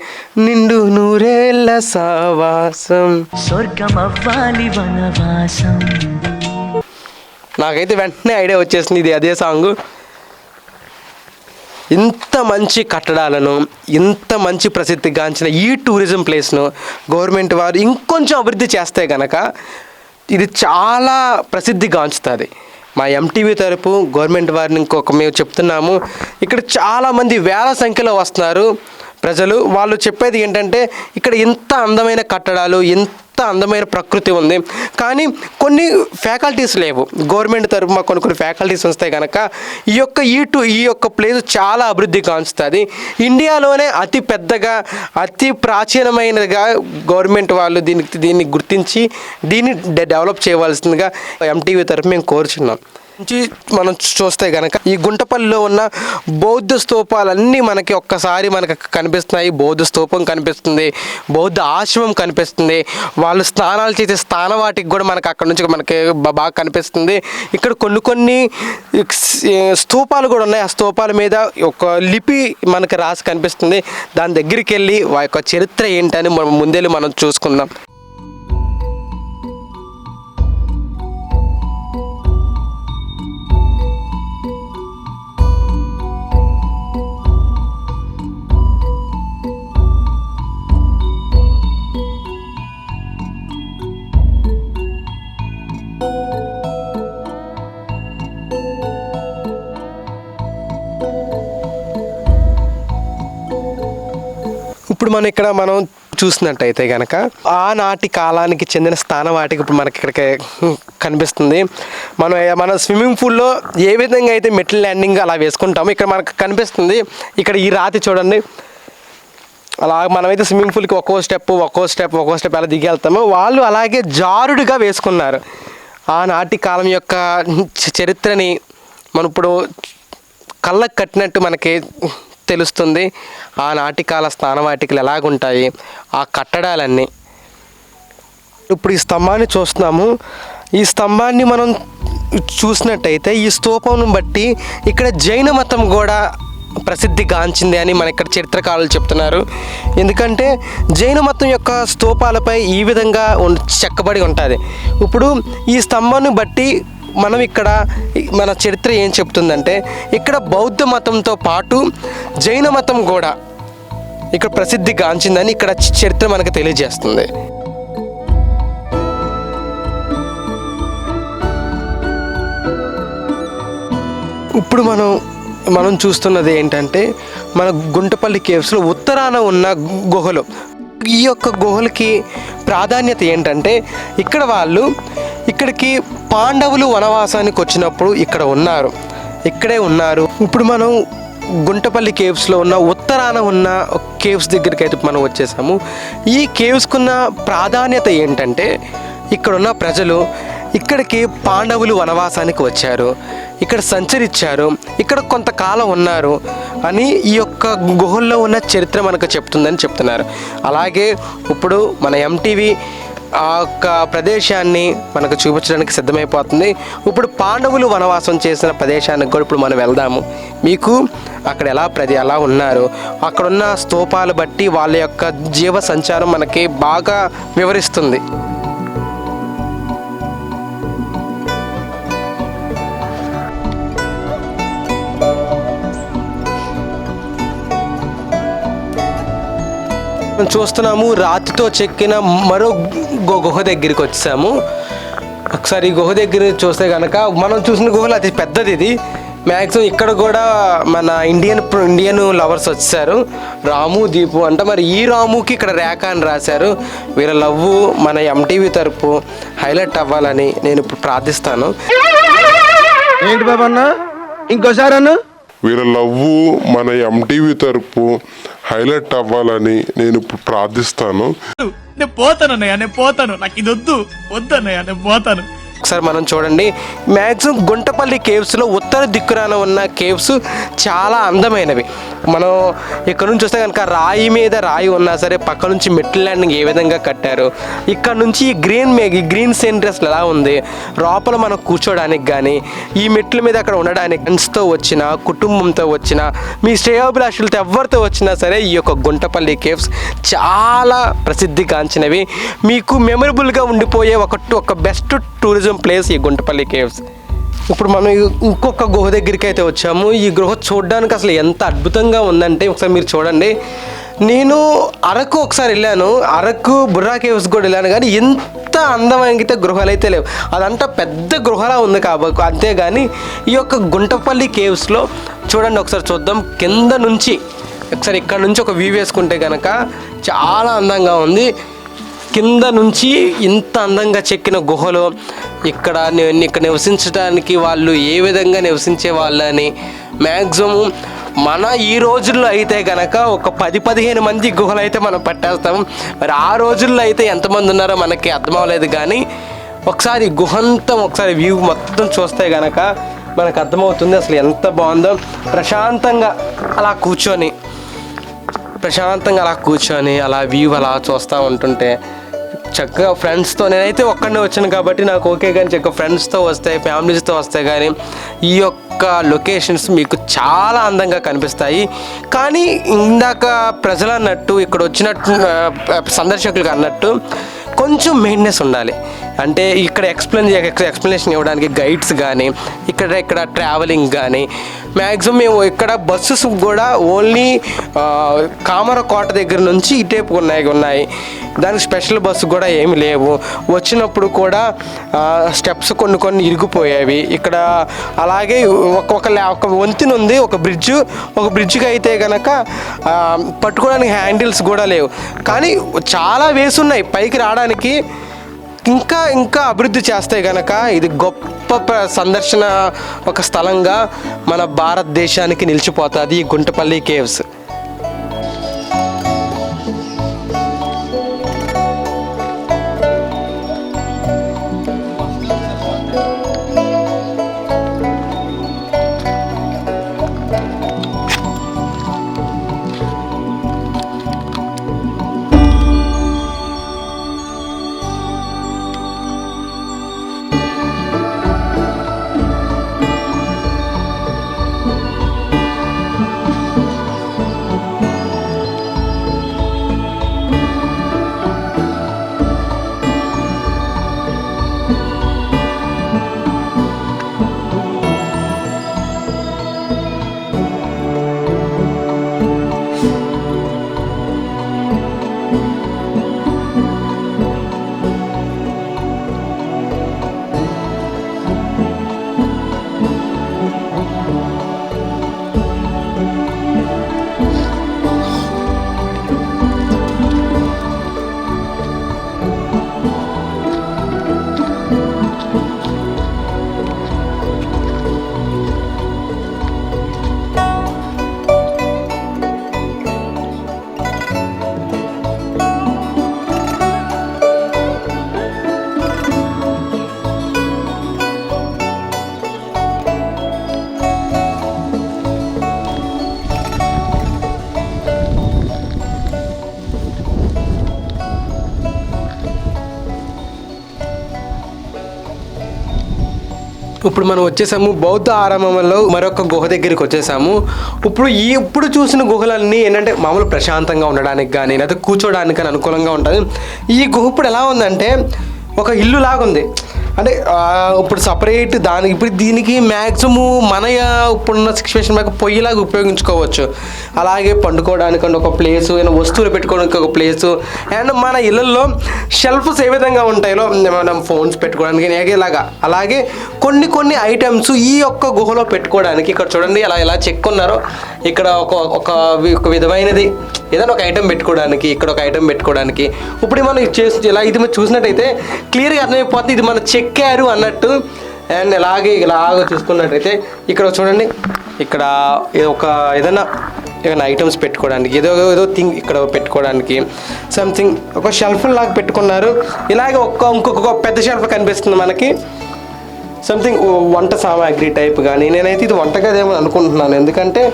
నిండు నూరేళ్ళ సావాసం స్వర్గమవ్వాలి వనవాసం. నాకైతే వెంటనే ఐడియా వచ్చేసింది, ఇది అదే సాంగ్. ఇంత మంచి కట్టడాలను, ఇంత మంచి ప్రసిద్ధిగాంచిన ఈ టూరిజం ప్లేస్ను గవర్నమెంట్ వారు ఇంకొంచెం అభివృద్ధి చేస్తే కనుక ఇది చాలా ప్రసిద్ధిగాంచుతుంది. మా ఎంటీవీ తరపు గవర్నమెంట్ వారిని మేము చెప్తున్నాము, ఇక్కడ చాలామంది వేల సంఖ్యలో వస్తున్నారు ప్రజలు. వాళ్ళు చెప్పేది ఏంటంటే ఇక్కడ ఇంత అందమైన కట్టడాలు, ఇంత అందమైన ప్రకృతి ఉంది, కానీ కొన్ని ఫ్యాకల్టీస్ లేవు. గవర్నమెంట్ తరపు మాకు కొన్ని ఫ్యాకల్టీస్ వస్తాయి కనుక ఈ యొక్క ప్లేస్ చాలా అభివృద్ధి కాంచుతుంది. ఇండియాలోనే అతి పెద్దగా అతి ప్రాచీనమైనదిగా గవర్నమెంట్ వాళ్ళు దీన్ని గుర్తించి దీన్ని డెవలప్ చేయవలసిందిగా ఎంటీవీ తరపు మేము కోరుచున్నాం. మనం చూస్తే కనుక ఈ గుంటపల్లిలో ఉన్న బౌద్ధ స్తూపాలన్నీ ఒక్కసారి మనకు కనిపిస్తున్నాయి. బౌద్ధ స్తూపం కనిపిస్తుంది, బౌద్ధ ఆశ్రమం కనిపిస్తుంది, వాళ్ళు స్నానాలు చేసే స్థానవాటికి కూడా మనకు అక్కడ నుంచి బాగా కనిపిస్తుంది. ఇక్కడ కొన్ని స్తూపాలు కూడా ఉన్నాయి. ఆ స్తూపాల మీద ఒక లిపి మనకు రాసి కనిపిస్తుంది. దాని దగ్గరికి వెళ్ళి వారి యొక్క చరిత్ర ఏంటని ముందెళ్ళి మనం చూసుకుందాం. ఇప్పుడు మనం చూసినట్టయితే కనుక ఆనాటి కాలానికి చెందిన స్థానవాటికి ఇప్పుడు మనకి ఇక్కడికి కనిపిస్తుంది. మన స్విమ్మింగ్ పూల్లో ఏ విధంగా అయితే మెటల్ ల్యాండింగ్ అలా వేసుకుంటామో ఇక్కడ మనకు కనిపిస్తుంది. ఇక్కడ ఈ రాతి చూడండి, అలా మనమైతే స్విమ్మింగ్ పూల్కి ఒక్కో స్టెప్ అలా దిగి వెళ్తామో వాళ్ళు అలాగే జారుడుగా వేసుకున్నారు. ఆనాటి కాలం యొక్క చరిత్రని మనం ఇప్పుడు కళ్ళకు కట్టినట్టు మనకి తెలుస్తుంది. ఆనాటి కాల స్థానవాటికలు ఎలాగుంటాయి ఆ కట్టడాలన్నీ. ఇప్పుడు ఈ స్తంభాన్ని చూస్తున్నాము. ఈ స్తంభాన్ని మనం చూసినట్టయితే ఈ స్తూపం బట్టి ఇక్కడ జైన మతం కూడా ప్రసిద్ధిగాంచింది అని మన ఇక్కడ చరిత్రకారులు చెప్తున్నారు. ఎందుకంటే జైన మతం యొక్క స్తూపాలపై ఈ విధంగా చెక్కబడి ఉంటుంది. ఇప్పుడు ఈ స్తంభాన్ని బట్టి మనం ఇక్కడ మన చరిత్ర ఏం చెప్తుందంటే ఇక్కడ బౌద్ధ మతంతో పాటు జైన మతం కూడా ఇక్కడ ప్రసిద్ధిగాంచిందని ఇక్కడ చరిత్ర మనకు తెలియజేస్తుంది. ఇప్పుడు మనం చూస్తున్నది ఏంటంటే మన గుంటపల్లి కేవ్స్లో ఉత్తరాన ఉన్న గుహలు. ఈ యొక్క గుహలకి ప్రాధాన్యత ఏంటంటే ఇక్కడ ఇక్కడికి పాండవులు వనవాసానికి వచ్చినప్పుడు ఇక్కడే ఉన్నారు. ఇప్పుడు మనం గుంటపల్లి కేవ్స్లో ఉన్న ఉత్తరాన ఉన్న కేవ్స్ దగ్గరికి అయితే మనం వచ్చేసాము. ఈ కేవ్స్కున్న ప్రాధాన్యత ఏంటంటే ఇక్కడున్న ప్రజలు ఇక్కడికి పాండవులు వనవాసానికి వచ్చారు, ఇక్కడ సంచరించారు, ఇక్కడ కొంతకాలం ఉన్నారు అని ఈ యొక్క గుహల్లో ఉన్న చరిత్ర మనకు చెప్తుందని చెప్తున్నారు. అలాగే ఇప్పుడు మన ఎంటీవీ ఆ యొక్క ప్రదేశాన్ని మనకు చూపించడానికి సిద్ధమైపోతుంది. ఇప్పుడు పాండవులు వనవాసం చేసిన ప్రదేశానికి కూడా ఇప్పుడు మనం వెళ్దాము. మీకు అక్కడ ఎలా ఉన్నారు, అక్కడున్న స్తూపాలు బట్టి వాళ్ళ యొక్క జీవ సంచారం మనకి బాగా వివరిస్తుంది. మనం చూస్తున్నాము రాతితో చెక్కిన మరో గుహ దగ్గరికి వచ్చాము. ఒకసారి ఈ గుహ దగ్గర చూస్తే కనుక మనం చూసిన గుహలు అతి పెద్దది ఇది. మ్యాక్సిమం ఇక్కడ కూడా మన ఇండియన్ లవర్స్ వచ్చారు, రాము దీపు అంట. మరి ఈ రాముకి ఇక్కడ రేఖ అని రాశారు. వీళ్ళ లవ్ మన ఎంటీవీ తరపు హైలైట్ అవ్వాలని నేను ఇప్పుడు ప్రార్థిస్తాను. ఏంటి బాబా అన్న ఇంకోసారి అన్న వీళ్ళ లవ్ మన ఎంటీవీ తరపు హైలైట్ అవ్వాలని నేను ఇప్పుడు ప్రార్థిస్తాను. నేను పోతానన్నయ్య, నేను పోతాను, నాకు ఇది వద్దన్నయ్య, నేను పోతాను. ఒకసారి మనం చూడండి, మ్యాక్సిమం గుంటపల్లి కేవ్స్లో ఉత్తర దిక్కున ఉన్న కేవ్స్ చాలా అందమైనవి. మనం ఇక్కడ నుంచి చూస్తే కనుక రాయి మీద రాయి ఉన్నా సరే పక్క నుంచి మెట్ల ల్యాండింగ్ ఏ విధంగా కట్టారు, ఇక్కడ నుంచి ఈ గ్రీన్ సెంట్రస్ ఎలా ఉంది, లోపల మనం కూర్చోడానికి కానీ ఈ మెట్ల మీద అక్కడ ఉండడానికి ఫ్రెండ్స్తో వచ్చిన కుటుంబంతో వచ్చిన మీ శ్రేయోభిలాషులతో ఎవరితో వచ్చినా సరే ఈ యొక్క గుంటపల్లి కేవ్స్ చాలా ప్రసిద్ధిగాంచినవి. మీకు మెమరబుల్గా ఉండిపోయే ఒక బెస్ట్ టూరిజం ప్లేస్ ఈ గుంటపల్లి కేవ్స్. ఇప్పుడు మనం ఇంకొక గుహ దగ్గరికి అయితే వచ్చాము. ఈ గుహ చూడడానికి అసలు ఎంత అద్భుతంగా ఉందంటే ఒకసారి మీరు చూడండి. నేను అరకు ఒకసారి వెళ్ళాను, అరకు బుర్రా కేవ్స్ కూడా వెళ్ళాను, కానీ ఎంత అందమైతే గృహాలు అయితే లేవు. అదంతా పెద్ద గృహలా ఉంది కాబట్టి. అంతేగాని ఈ యొక్క గుంటపల్లి కేవ్స్లో చూడండి, ఒకసారి చూద్దాం కింద నుంచి. ఒకసారి ఇక్కడ నుంచి ఒక వ్యూ వేసుకుంటే కనుక చాలా అందంగా ఉంది. కింద నుంచి ఇంత అందంగా చెక్కిన గుహలు, ఇక్కడ నివసించడానికి వాళ్ళు ఏ విధంగా నివసించే వాళ్ళని మ్యాక్సిమం మన ఈ రోజుల్లో అయితే కనుక ఒక 10-15 మంది గుహలు అయితే మనం పట్టేస్తాం. మరి ఆ రోజుల్లో అయితే ఎంతమంది ఉన్నారో మనకి అర్థం అవ్వలేదు. కానీ ఒకసారి గుహంతం ఒకసారి వ్యూ మొత్తం చూస్తే కనుక మనకు అర్థమవుతుంది అసలు ఎంత బాగుందో. ప్రశాంతంగా అలా కూర్చొని అలా వ్యూ అలా చూస్తూ ఉంటుంటే చక్కగా ఫ్రెండ్స్తో, నేనైతే ఒక్కడే వచ్చాను కాబట్టి నాకు ఓకే, కానీ చక్కగా ఫ్రెండ్స్తో వస్తే ఫ్యామిలీస్తో వస్తే కానీ ఈ యొక్క లొకేషన్స్ మీకు చాలా అందంగా కనిపిస్తాయి. కానీ ఇందాక ప్రజలు అన్నట్టు ఇక్కడ వచ్చినట్టు సందర్శకులకు అన్నట్టు కొంచెం మెయింటెనెన్స్ ఉండాలి. అంటే ఇక్కడ ఎక్స్ప్లెనేషన్ ఇవ్వడానికి గైడ్స్ కానీ ఇక్కడ ట్రావెలింగ్ కానీ మ్యాక్సిమం మేము ఇక్కడ బస్సెస్ కూడా ఓన్లీ కామరకోట దగ్గర నుంచి ఇటేపు ఉన్నాయి. దానికి స్పెషల్ బస్సు కూడా ఏమి లేవు. వచ్చినప్పుడు కూడా స్టెప్స్ కొన్ని ఇరిగిపోయేవి ఇక్కడ. అలాగే ఒక వంతెన ఉంది, ఒక బ్రిడ్జ్కి అయితే కనుక పట్టుకోవడానికి హ్యాండిల్స్ కూడా లేవు. కానీ చాలా వేసి ఉన్నాయి పైకి రావడానికి. ఇంకా అభివృద్ధి చేస్తే కనుక ఇది గొప్ప సందర్శన ఒక స్థలంగా మన భారతదేశానికి నిలిచిపోతుంది ఈ గుంటపల్లి కేవ్స్. ఇప్పుడు మనం వచ్చేసాము బౌద్ధ ఆరామంలో మరొక గుహ దగ్గరికి వచ్చేసాము. ఇప్పుడు చూసిన గుహలన్నీ ఏంటంటే మామూలు ప్రశాంతంగా ఉండడానికి కానీ లేదా కూర్చోడానికి కానీ అనుకూలంగా ఉంటుంది. ఈ గుహ ఇప్పుడు ఎలా ఉందంటే ఒక ఇల్లు లాగుంది. అంటే ఇప్పుడు సపరేట్ ఇప్పుడు దీనికి మ్యాక్సిమం మన ఇప్పుడున్న సిచ్యువేషన్ మనకు పొయ్యిలాగా ఉపయోగించుకోవచ్చు. అలాగే పండుకోవడానికి ఒక ప్లేసు, ఏమైనా వస్తువులు పెట్టుకోవడానికి ఒక ప్లేసు, అండ్ మన ఇళ్ళల్లో షెల్ఫ్స్ ఏ విధంగా ఉంటాయో మనం ఫోన్స్ పెట్టుకోవడానికి ఇలాగా, అలాగే కొన్ని ఐటమ్స్ ఈ యొక్క గుహలో పెట్టుకోవడానికి ఇక్కడ చూడండి ఎలా చెక్కున్నారో. ఇక్కడ ఒక విధమైనది ఏదైనా ఒక ఐటెం పెట్టుకోవడానికి, ఇక్కడ ఒక ఐటెం పెట్టుకోవడానికి. ఇప్పుడు మనం ఇది చూసినట్టయితే క్లియర్గా అర్థమైపోతుంది ఇది మన చెక్కారు అన్నట్టు. అండ్ ఇలాగ చూసుకున్నట్టయితే ఇక్కడ చూడండి, ఇక్కడ ఏదైనా ఐటమ్స్ పెట్టుకోవడానికి ఏదో థింగ్ ఇక్కడ పెట్టుకోవడానికి సంథింగ్ ఒక షెల్ఫ్ లాగా పెట్టుకున్నారు. ఇలాగే ఇంకొక పెద్ద షెల్ఫ్ కనిపిస్తుంది మనకి, సంథింగ్ వంట సామాగ్రి టైప్. కానీ నేనైతే ఇది వంటగదేమో అనుకుంటున్నాను, ఎందుకంటే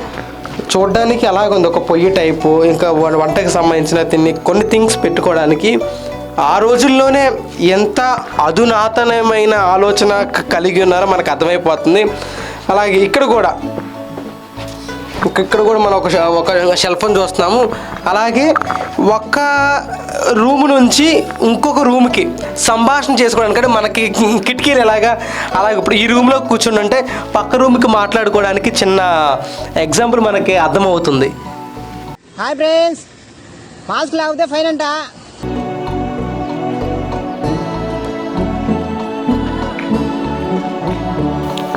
చూడడానికి అలాగుంది. ఒక పొయ్యి టైపు, ఇంకా వంటకి సంబంధించిన కొన్ని థింగ్స్ పెట్టుకోవడానికి. ఆ రోజుల్లోనే ఎంత అధునాతనమైన ఆలోచన కలిగి ఉన్నారో మనకు అర్థమైపోతుంది. అలాగే ఇక్కడ కూడా మనం ఒక షెల్ఫ్ని చూస్తున్నాము. అలాగే ఒక రూమ్ నుంచి ఇంకొక రూమ్కి సంభాషణ చేసుకోవడానికి మనకి కిటికీలు అలాగే ఇప్పుడు ఈ రూమ్లో కూర్చుంటే పక్క రూమ్కి మాట్లాడుకోవడానికి చిన్న ఎగ్జాంపుల్ మనకి అర్థమవుతుంది. హాయ్ ఫ్రెండ్స్, మాస్క్ లాగితే ఫైన్ అంట.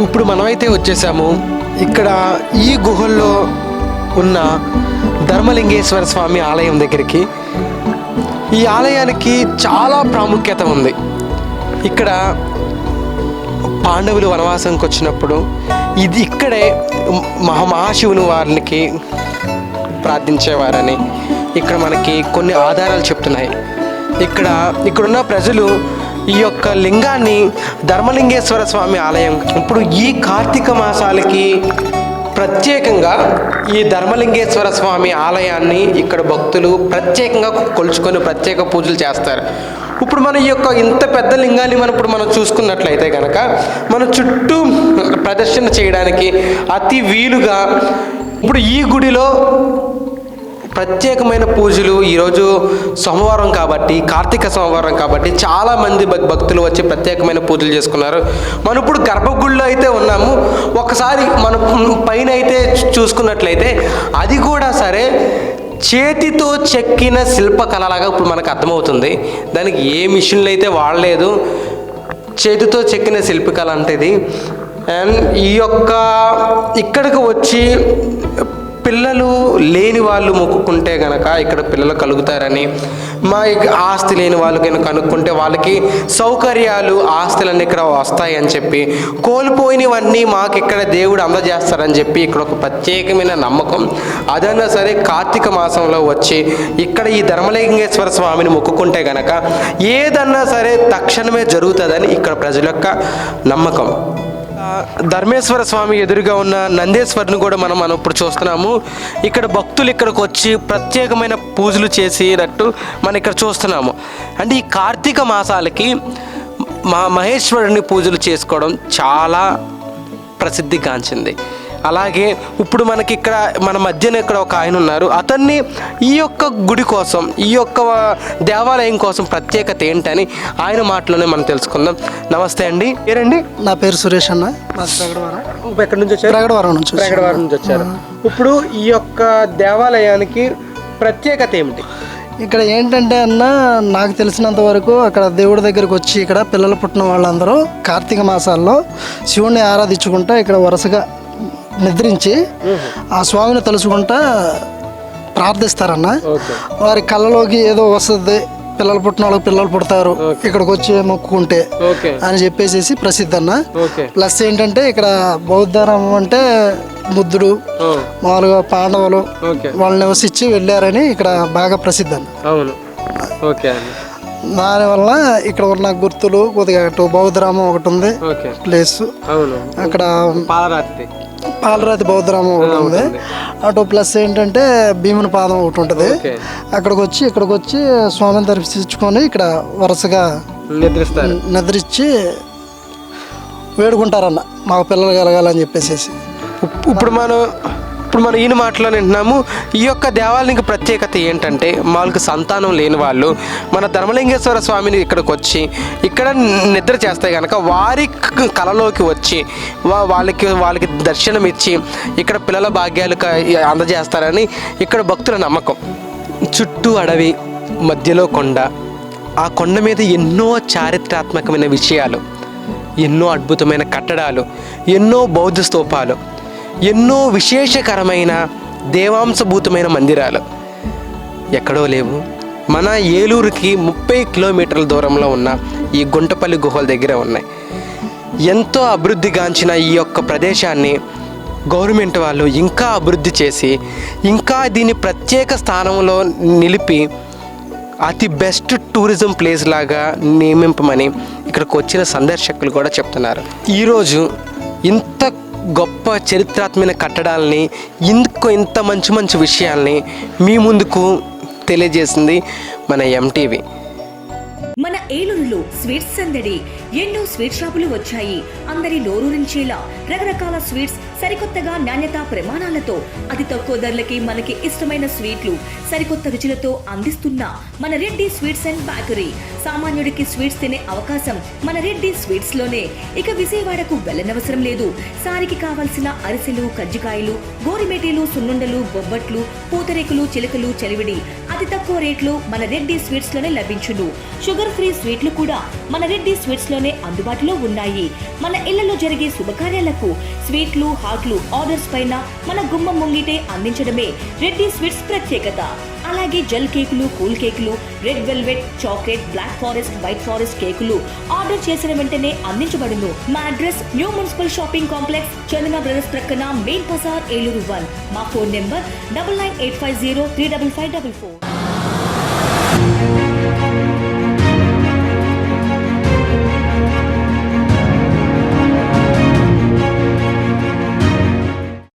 ఇప్పుడు మనమైతే వచ్చేసాము ఇక్కడ ఈ గుహల్లో ఉన్న ధర్మలింగేశ్వర స్వామి ఆలయం దగ్గరికి. ఈ ఆలయానికి చాలా ప్రాముఖ్యత ఉంది. ఇక్కడ పాండవులు వనవాసంకి వచ్చినప్పుడు ఇక్కడే మహాశివుని వారికి ప్రార్థించేవారని ఇక్కడ మనకి కొన్ని ఆధారాలు చెప్తున్నాయి. ఇక్కడున్న ప్రజలు ఈ యొక్క లింగాన్ని ధర్మలింగేశ్వర స్వామి ఆలయం ఇప్పుడు ఈ కార్తీక మాసాలకి ప్రత్యేకంగా ఈ ధర్మలింగేశ్వర స్వామి ఆలయాన్ని ఇక్కడ భక్తులు ప్రత్యేకంగా కొలుచుకొని ప్రత్యేక పూజలు చేస్తారు. ఇప్పుడు మన ఈ యొక్క ఇంత పెద్ద లింగాన్ని మనం చూసుకున్నట్లయితే కనుక మన చుట్టూ ప్రదర్శన చేయడానికి అతి వీలుగా ఇప్పుడు ఈ గుడిలో ప్రత్యేకమైన పూజలు. ఈరోజు సోమవారం కాబట్టి, కార్తీక సోమవారం కాబట్టి చాలామంది భక్తులు వచ్చి ప్రత్యేకమైన పూజలు చేసుకున్నారు. మనం ఇప్పుడు గర్భగుడిలో అయితే ఉన్నాము. ఒకసారి మనం పైన అయితే చూసుకున్నట్లయితే అది కూడా సరే చేతితో చెక్కిన శిల్పకళలాగా ఇప్పుడు మనకు అర్థమవుతుంది. దానికి ఏ మిషన్లు అయితే వాడలేదు, చేతితో చెక్కిన శిల్పకళ అంటే ఇది. అండ్ ఇక్కడికి వచ్చి పిల్లలు లేని వాళ్ళు మొక్కుకుంటే కనుక ఇక్కడ పిల్లలు కలుగుతారని, మా ఆస్తి లేని వాళ్ళు కనుక కనుక్కుంటే వాళ్ళకి సౌకర్యాలు ఆస్తులన్నీ ఇక్కడ వస్తాయని చెప్పి, కోల్పోయినవన్నీ మాకు ఇక్కడ దేవుడు అందజేస్తారని చెప్పి ఇక్కడ ఒక ప్రత్యేకమైన నమ్మకం. అదన్నా సరే కార్తీక మాసంలో వచ్చి ఇక్కడ ఈ ధర్మలింగేశ్వర స్వామిని మొక్కుకుంటే కనుక ఏదన్నా సరే తక్షణమే జరుగుతుందని ఇక్కడ ప్రజల యొక్క నమ్మకం. ధర్మేశ్వర స్వామి ఎదురుగా ఉన్న నందేశ్వరుని కూడా మనం ఇప్పుడు చూస్తున్నాము. ఇక్కడ భక్తులు ఇక్కడికి వచ్చి ప్రత్యేకమైన పూజలు చేసినట్టు మనం ఇక్కడ చూస్తున్నాము. అంటే ఈ కార్తీక మాసాలకి మహేశ్వరుని పూజలు చేసుకోవడం చాలా ప్రసిద్ధిగాంచింది. అలాగే ఇప్పుడు మనకి ఇక్కడ మన మధ్యన ఇక్కడ ఒక ఆయన ఉన్నారు. అతన్ని ఈ యొక్క గుడి కోసం, ఈ యొక్క దేవాలయం కోసం ప్రత్యేకత ఏంటని ఆయన మాటలోనే మనం తెలుసుకుందాం. నమస్తే అండి, పేరండి? నా పేరు సురేష్ అన్న. ఎక్కడి నుంచి వచ్చారు? ప్రగడవరం నుంచి వచ్చారు. ఇప్పుడు ఈ యొక్క దేవాలయానికి ప్రత్యేకత ఏమిటి? ఇక్కడ ఏంటంటే అన్న, నాకు తెలిసినంత వరకు అక్కడ దేవుడి దగ్గరికి వచ్చి ఇక్కడ పిల్లలు పుట్టిన వాళ్ళందరూ కార్తీక మాసాల్లో శివుణ్ణి ఆరాధించుకుంటా ఇక్కడ వరుసగా నిద్రించి ఆ స్వామిని తలుచుకుంటా ప్రార్థిస్తారన్న. వారి కళ్ళలోకి ఏదో వస్తుంది, పిల్లలు పుట్టిన వాళ్ళకి పిల్లలు పుడతారు ఇక్కడికి వచ్చి మొక్కుకుంటే అని చెప్పేసి ప్రసిద్ధి అన్న. ప్లస్ ఏంటంటే ఇక్కడ బౌద్ధరామం అంటే బుద్ధుడు మామూలుగా పాండవులు వాళ్ళు నివసించి వెళ్ళారని ఇక్కడ బాగా ప్రసిద్ధి అన్న. దానివల్ల ఇక్కడ ఉన్న గుర్తులు కొద్దిగా అటు బౌద్ధరామం ఒకటి ఉంది ప్లేస్, అక్కడ పాలరాతి బౌద్ధరామం ఒకటి ఉంది అటు. ప్లస్ ఏంటంటే భీముని పాదం ఒకటి ఉంటుంది. ఇక్కడికి వచ్చి స్వామిని దర్శించుకొని ఇక్కడ వరుసగా నిద్రించి వేడుకుంటారన్న మాకు పిల్లలు కలగాలని చెప్పేసి. ఇప్పుడు మనం ఈయన మాటలో వింటున్నాము. ఈ యొక్క దేవాలయానికి ప్రత్యేకత ఏంటంటే వాళ్ళకి సంతానం లేని వాళ్ళు మన ధర్మలింగేశ్వర స్వామిని ఇక్కడికి వచ్చి ఇక్కడ నిద్ర చేస్తే కనుక వారి కళలోకి వచ్చి వాళ్ళకి దర్శనం ఇచ్చి ఇక్కడ పిల్లల భాగ్యాలు అందజేస్తారని ఇక్కడ భక్తుల నమ్మకం. చుట్టూ అడవి, మధ్యలో కొండ, ఆ కొండ మీద ఎన్నో చారిత్రాత్మకమైన విషయాలు, ఎన్నో అద్భుతమైన కట్టడాలు, ఎన్నో బౌద్ధ స్తూపాలు, ఎన్నో విశేషకరమైన దేవాంశభూతమైన మందిరాలు ఎక్కడో లేవు. మన ఏలూరుకి 30 కిలోమీటర్ల దూరంలో ఉన్న ఈ గుంటపల్లి గుహల దగ్గర ఉన్నాయి. ఎంతో అభివృద్ధిగాంచిన ఈ యొక్క ప్రదేశాన్ని గవర్నమెంట్ వాళ్ళు ఇంకా అభివృద్ధి చేసి ఇంకా దీన్ని ప్రత్యేక స్థానంలో నిలిపి అతి బెస్ట్ టూరిజం ప్లేస్ లాగా నియమింపమని ఇక్కడికి వచ్చిన సందర్శకులు కూడా చెప్తున్నారు. ఈరోజు ఇంత గొప్ప చరిత్రాత్మక కట్టడాలని, ఇంత మంచి మంచి విషయాల్ని మీ ముందుకు తెలియజేసింది మన ఎంటీవీ. మన ఏలూరులో స్వీట్స్ సందడి. ఎన్నో స్వీట్ షాపులు వచ్చాయి. అందరి నోరూరించేలా రకరకాల స్వీట్స్ సరికొత్తగా నాణ్యత ప్రమాణాలతో అతి తక్కువ ధరలకి మనకి ఇష్టమైన స్వీట్లు సరికొత్త రుచులతో అందిస్తున్న మన రెడ్డి స్వీట్స్ అండ్ బేకరీ. సామాన్యుడికి స్వీట్స్ తినే అవకాశం మన రెడ్డి స్వీట్స్ లోనే. ఇక విజయవాడకు వెళ్ళనవసరం లేదు. సారికి కావాల్సిన అరిసెలు, కజ్జికాయలు, గోరిమేటీలు, సున్నుండలు, బొబ్బట్లు, పూతరేకులు, చిలకలు, చలివిడి అతి తక్కువ రేట్లు మన రెడ్డి స్వీట్స్ లోనే లభించును. షుగర్ ఫ్రీ స్వీట్లు కూడా మన రెడ్డి స్వీట్స్ లోనే అందుబాటులో ఉన్నాయి. మన ఇళ్లలో జరిగే శుభకార్యాలకు స్వీట్లు, హాట్లు ఆర్డర్స్ పైన మన గుమ్మం ముంగిటే అందించడమే రెడ్డి స్వీట్స్ ప్రత్యేకత. అలాగే జెల్ కేకులు, కూల్ కేకులు, red velvet, chocolate, black forest, white forest కేకులు ఆర్డర్ చేసిన వెంటనే అందించబడును. మా address new municipal shopping complex, Chandana brothers ప్రక్కన, మెయిన్ బజార్, ఏలూరు 1. మా ఫోన్ నెంబర్ 9985035554.